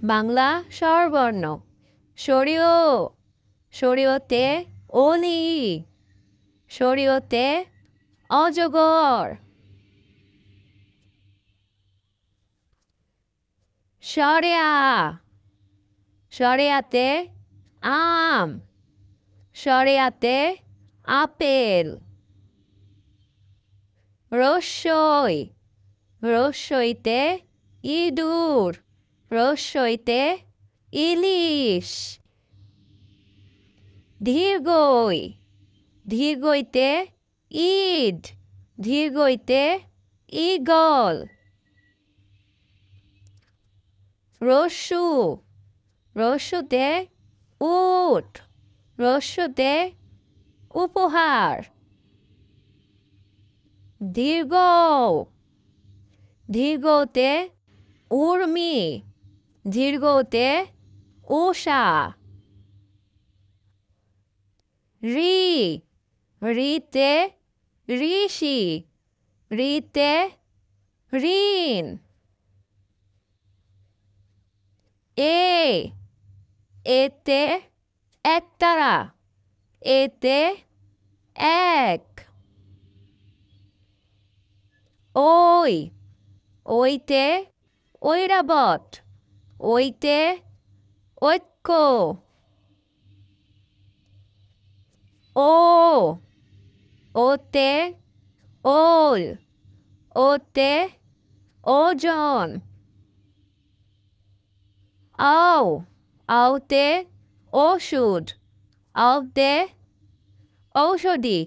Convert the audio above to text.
বাংলা স্বরবর্ণ সরিয় সরিয়তে অলি সরিয়তে অজগর সরেয়া সরেয়াতে আম সরেয়াতে আপেল রস্যই রস্যইতে ইঁদুর রস্যইতে ইলিশ দীর্ঘই দীর্ঘইতে ঈদ দীর্ঘইতে ঈগল রস্যু রস্যুতে উট রস্যুতে উপহার দীর্ঘ দীর্ঘতে উর্মি দীর্ঘতে উষা রি রিতে ঋষি রিতে ঋণ এতে একতারা এতে এক ওই ওইতে ঐরাবত ওইতে ঐক্য ও ওতে ওল ওতে ওজন আও আওতে ওষুধ আওতে ঔষধি